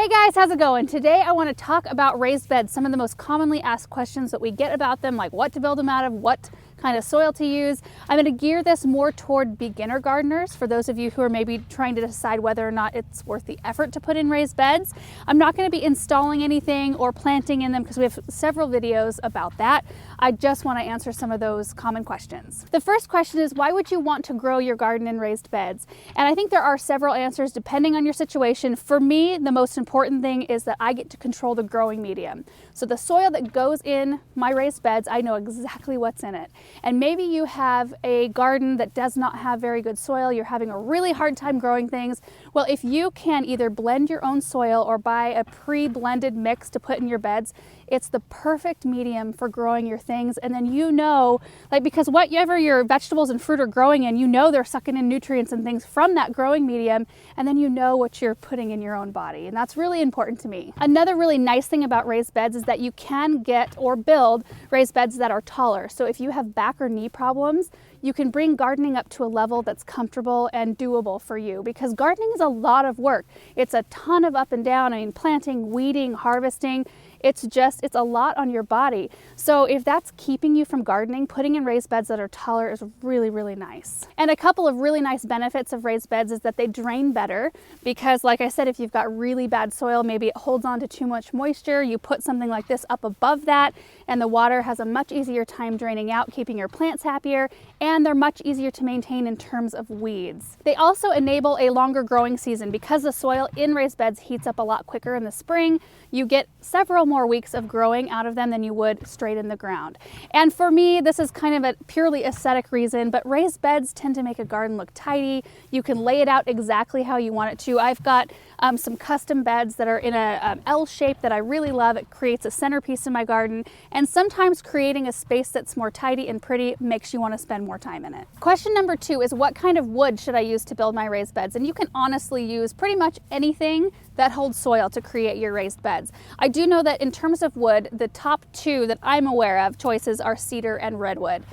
Hey guys, how's it going? Today I want to talk about raised beds, some of the most commonly asked questions that we get about them, like what to build them out of, what kind of soil to use. I'm going to gear this more toward beginner gardeners, for those of you who are maybe trying to decide whether or not it's worth the effort to put in raised beds. I'm not going to be installing anything or planting in them because we have several videos about that. I just want to answer some of those common questions. The first question is, why would you want to grow your garden in raised beds? And I think there are several answers depending on your situation. For me, the most important thing is that I get to control the growing medium. So the soil that goes in my raised beds, I know exactly what's in it. And maybe you have a garden that does not have very good soil, you're having a really hard time growing things. Well, if you can either blend your own soil or buy a pre-blended mix to put in your beds, it's the perfect medium for growing your things. And then you know, because whatever your vegetables and fruit are growing in, you know they're sucking in nutrients and things from that growing medium, and then you know what you're putting in your own body. And that's really important to me. Another really nice thing about raised beds is that you can get or build raised beds that are taller. So if you have back or knee problems, you can bring gardening up to a level that's comfortable and doable for you, because gardening is a lot of work. It's a ton of up and down. I mean, planting, weeding, harvesting. It's a lot on your body. So if that's keeping you from gardening, putting in raised beds that are taller is really, really nice. And a couple of really nice benefits of raised beds is that they drain better, because like I said, if you've got really bad soil, maybe it holds on to too much moisture, you put something like this up above that, and the water has a much easier time draining out, keeping your plants happier, and they're much easier to maintain in terms of weeds. They also enable a longer growing season. Because the soil in raised beds heats up a lot quicker in the spring, you get several more weeks of growing out of them than you would straight in the ground. And for me, this is kind of a purely aesthetic reason, but raised beds tend to make a garden look tidy. You can lay it out exactly how you want it to. I've got some custom beds that are in a L shape that I really love. It creates a centerpiece in my garden, and sometimes creating a space that's more tidy and pretty makes you want to spend more time in it. Question number 2 is, what kind of wood should I use to build my raised beds? And you can honestly use pretty much anything that holds soil to create your raised beds. I do know that in terms of wood, the top 2 that I'm aware of choices are cedar and redwood.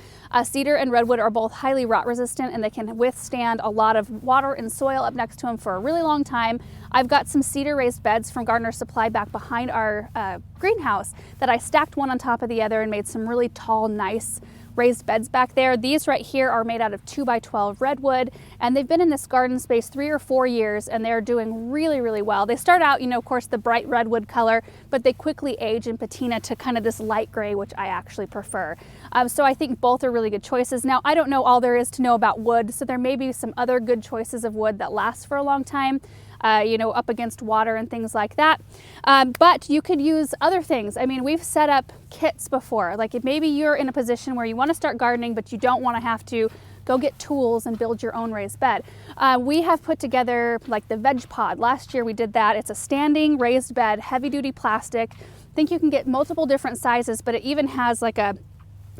Cedar and redwood are both highly rot resistant, and they can withstand a lot of water and soil up next to them for a really long time. I've got some cedar raised beds from Gardener Supply back behind our greenhouse that I stacked one on top of the other and made some really tall, nice raised beds back there. These right here are made out of 2x12 redwood, and they've been in this garden space 3 or 4 years, and they're doing really, really well. They start out, of course, the bright redwood color, but they quickly age and patina to kind of this light gray, which I actually prefer. So I think both are really good choices. Now, I don't know all there is to know about wood, so there may be some other good choices of wood that last for a long time. Up against water and things like that. But you could use other things. I mean, we've set up kits before. Like if maybe you're in a position where you want to start gardening, but you don't want to have to go get tools and build your own raised bed. We have put together like the veg pod. Last year we did that. It's a standing raised bed, heavy duty plastic. I think you can get multiple different sizes, but it even has like a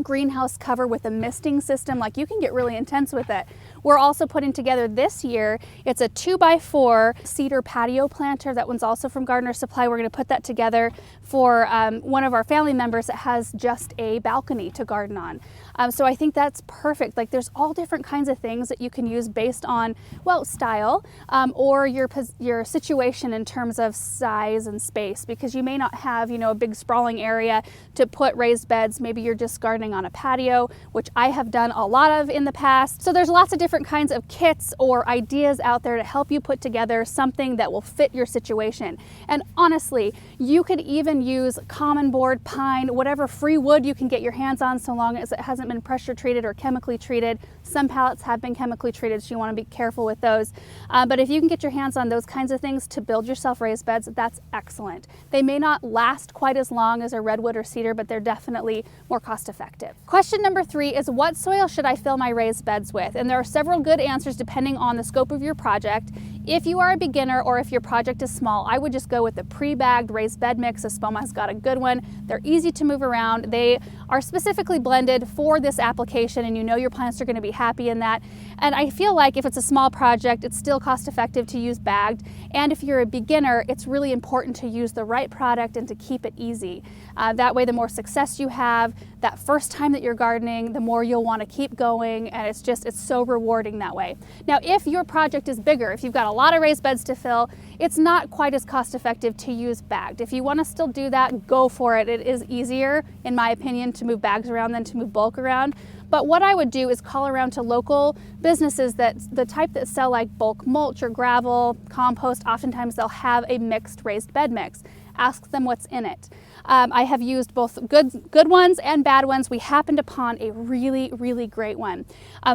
greenhouse cover with a misting system. Like you can get really intense with it. We're also putting together this year, it's a 2x4 cedar patio planter. That one's also from Gardener Supply. We're going to put that together for one of our family members that has just a balcony to garden on. So I think that's perfect. Like there's all different kinds of things that you can use based on, well, style or your situation in terms of size and space, because you may not have, a big sprawling area to put raised beds. Maybe you're just gardening on a patio, which I have done a lot of in the past. So there's lots of different kinds of kits or ideas out there to help you put together something that will fit your situation. And honestly, you could even use common board, pine, whatever free wood you can get your hands on, so long as it hasn't been pressure treated or chemically treated. Some pallets have been chemically treated, so you want to be careful with those. But if you can get your hands on those kinds of things to build yourself raised beds, that's excellent. They may not last quite as long as a redwood or cedar, but they're definitely more cost effective. Question number 3 is, what soil should I fill my raised beds with? And there are several good answers depending on the scope of your project. If you are a beginner or if your project is small, I would just go with the pre-bagged raised bed mix. Espoma has got a good one. They're easy to move around. They are specifically blended for this application, and your plants are going to be happy in that. And I feel like if it's a small project, it's still cost effective to use bagged. And if you're a beginner, it's really important to use the right product and to keep it easy. That way, the more success you have that first time that you're gardening, the more you'll want to keep going, and it's so rewarding that way. Now, if your project is bigger, if you've got a lot of raised beds to fill, it's not quite as cost effective to use bagged. If you want to still do that, go for it. It is easier, in my opinion, to move bags around than to move bulk around. But what I would do is call around to local businesses that the type that sell like bulk mulch or gravel, compost. Oftentimes they'll have a mixed raised bed mix. Ask them what's in it. I have used both good ones and bad ones. We happened upon a really, really great one.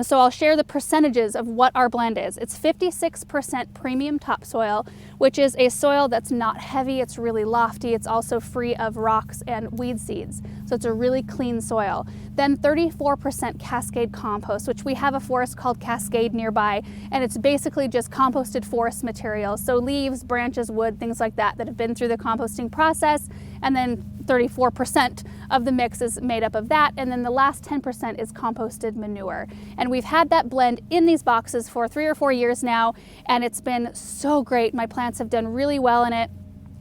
So I'll share the percentages of what our blend is. It's 56% premium topsoil, which is a soil that's not heavy, it's really lofty, it's also free of rocks and weed seeds. So it's a really clean soil. Then 34% Cascade compost, which we have a forest called Cascade nearby, and it's basically just composted forest material. So leaves, branches, wood, things like that have been through the composting process, and then 34% of the mix is made up of that, and then the last 10% is composted manure. And we've had that blend in these boxes for 3 or 4 years now, and it's been so great. My plants have done really well in it.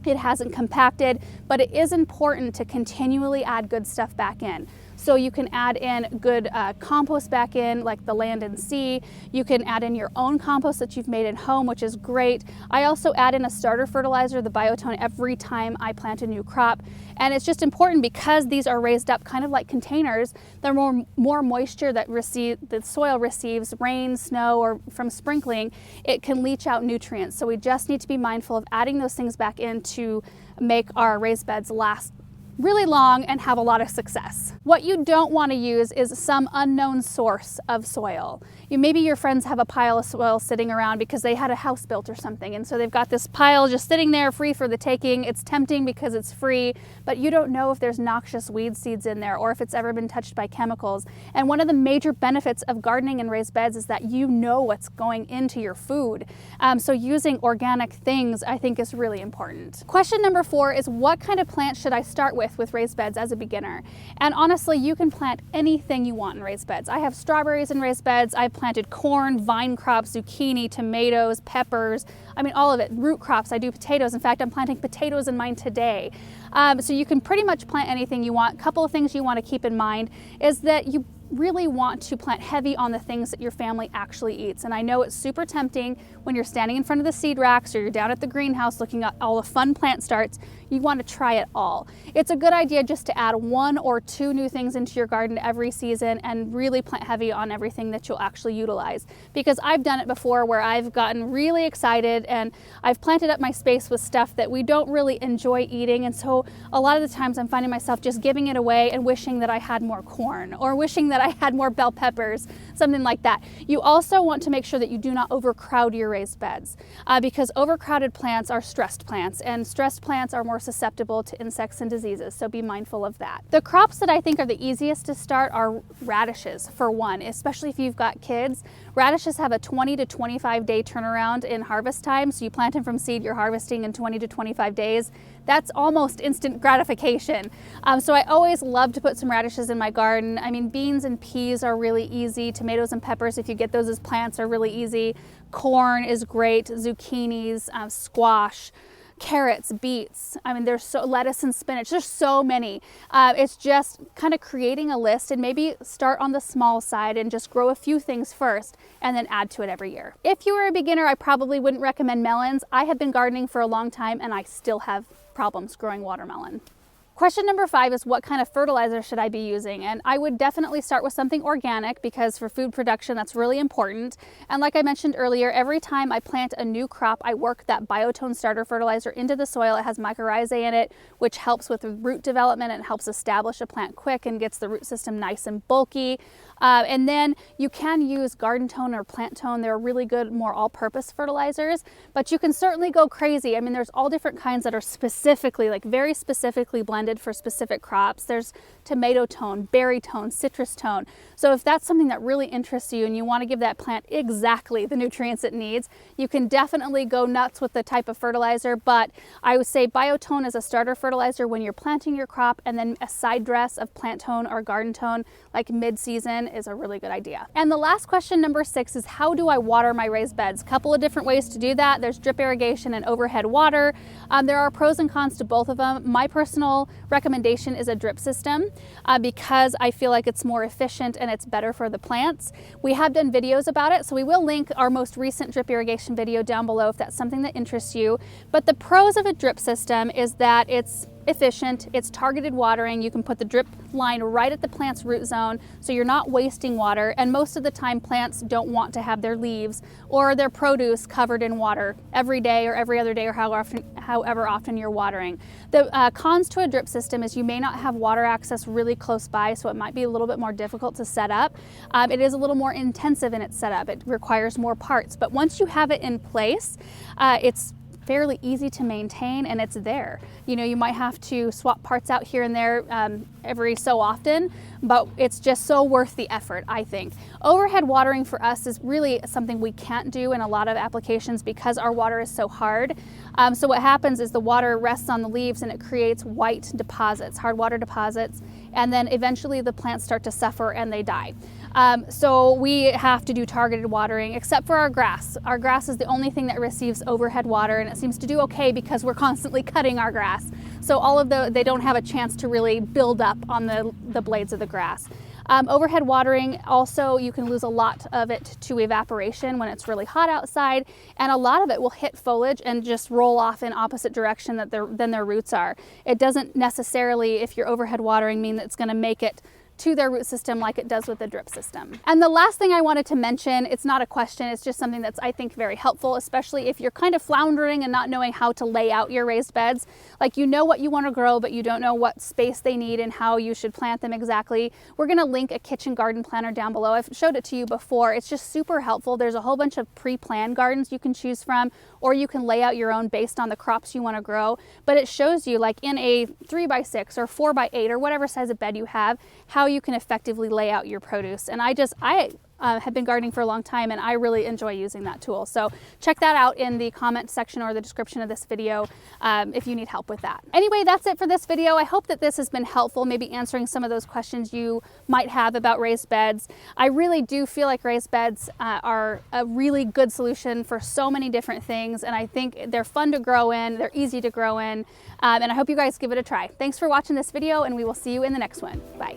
It hasn't compacted, but it is important to continually add good stuff back in. So you can add in good compost back in, like the land and sea. You can add in your own compost that you've made at home, which is great. I also add in a starter fertilizer, the Biotone, every time I plant a new crop. And it's just important because these are raised up kind of like containers. They're more moisture that the soil receives, rain, snow, or from sprinkling. It can leach out nutrients. So we just need to be mindful of adding those things back in to make our raised beds last really long and have a lot of success. What you don't want to use is some unknown source of soil. Maybe your friends have a pile of soil sitting around because they had a house built or something, and so they've got this pile just sitting there free for the taking. It's tempting because it's free, but you don't know if there's noxious weed seeds in there or if it's ever been touched by chemicals. And one of the major benefits of gardening in raised beds is that you know what's going into your food. So using organic things, I think, is really important. Question number 4 is, what kind of plants should I start with raised beds as a beginner? And honestly, you can plant anything you want in raised beds. I have strawberries in raised beds. I've planted corn, vine crops, zucchini, tomatoes, peppers. I mean, all of it. Root crops. I do potatoes. In fact, I'm planting potatoes in mine today. So you can pretty much plant anything you want. A couple of things you want to keep in mind is that you really want to plant heavy on the things that your family actually eats. And I know it's super tempting when you're standing in front of the seed racks or you're down at the greenhouse looking at all the fun plant starts. You want to try it all. It's a good idea just to add 1 or 2 new things into your garden every season and really plant heavy on everything that you'll actually utilize. Because I've done it before where I've gotten really excited and I've planted up my space with stuff that we don't really enjoy eating. And so a lot of the times I'm finding myself just giving it away and wishing that I had more corn or wishing that I had more bell peppers, something like that. You also want to make sure that you do not overcrowd your raised beds because overcrowded plants are stressed plants, and stressed plants are more susceptible to insects and diseases, so be mindful of that. The crops that I think are the easiest to start are radishes, for one, especially if you've got kids. Radishes have a 20 to 25 day turnaround in harvest time, so you plant them from seed, you're harvesting in 20 to 25 days. That's almost instant gratification. So I always love to put some radishes in my garden. I mean, beans and peas are really easy. Tomatoes and peppers, if you get those as plants, are really easy. Corn is great. Zucchinis, squash, carrots, beets. I mean, there's lettuce and spinach. There's so many. It's just kind of creating a list and maybe start on the small side and just grow a few things first and then add to it every year. If you were a beginner, I probably wouldn't recommend melons. I have been gardening for a long time and I still have problems growing watermelon. Question number 5 is, what kind of fertilizer should I be using? And I would definitely start with something organic because for food production, that's really important. And like I mentioned earlier, every time I plant a new crop, I work that Biotone starter fertilizer into the soil. It has mycorrhizae in it, which helps with root development and helps establish a plant quick and gets the root system nice and bulky. And then you can use Garden Tone or Plant Tone. They're really good, more all-purpose fertilizers, but you can certainly go crazy. I mean, there's all different kinds that are specifically, like very specifically blended for specific crops. There's tomato tone, berry tone, citrus tone. So if that's something that really interests you and you want to give that plant exactly the nutrients it needs, you can definitely go nuts with the type of fertilizer. But I would say Biotone is a starter fertilizer when you're planting your crop, and then a side dress of Plant Tone or Garden Tone like mid-season is a really good idea. And the last question, number 6, is how do I water my raised beds? A couple of different ways to do that. There's drip irrigation and overhead water. There are pros and cons to both of them. My personal recommendation is a drip system because I feel like it's more efficient and it's better for the plants. We have done videos about it, so we will link our most recent drip irrigation video down below if that's something that interests you. But the pros of a drip system is that it's efficient, it's targeted watering. You can put the drip line right at the plant's root zone, so you're not wasting water. And most of the time plants don't want to have their leaves or their produce covered in water every day or every other day or however often you're watering. The cons to a drip system is you may not have water access really close by, so it might be a little bit more difficult to set up. It is a little more intensive in its setup. It requires more parts, but once you have it in place, it's fairly easy to maintain and it's there. You know, you might have to swap parts out here and there every so often, but it's just so worth the effort, I think. Overhead watering for us is really something we can't do in a lot of applications because our water is so hard. So what happens is the water rests on the leaves and it creates white deposits, hard water deposits, and then eventually the plants start to suffer and they die. So we have to do targeted watering, except for our grass. Our grass is the only thing that receives overhead water, and it seems to do okay because we're constantly cutting our grass. So they don't have a chance to really build up on the blades of the grass. Overhead watering, also you can lose a lot of it to evaporation when it's really hot outside, and a lot of it will hit foliage and just roll off in opposite direction than their roots are. It doesn't necessarily, if you're overhead watering, mean that it's going to make it to their root system like it does with the drip system. And the last thing I wanted to mention, it's not a question, it's just something that's I think very helpful, especially if you're kind of floundering and not knowing how to lay out your raised beds. Like, you know what you want to grow, but you don't know what space they need and how you should plant them exactly. We're going to link a kitchen garden planner down below. I've showed it to you before. It's just super helpful. There's a whole bunch of pre-planned gardens you can choose from, or you can lay out your own based on the crops you want to grow. But it shows you, like in a 3x6 or 4x8 or whatever size of bed you have, how you can effectively lay out your produce. And I have been gardening for a long time and I really enjoy using that tool. So check that out in the comment section or the description of this video if you need help with that. Anyway, that's it for this video. I hope that this has been helpful, maybe answering some of those questions you might have about raised beds. I really do feel like raised beds are a really good solution for so many different things, and I think they're fun to grow in, they're easy to grow in, and I hope you guys give it a try. Thanks for watching this video, and we will see you in the next one. Bye.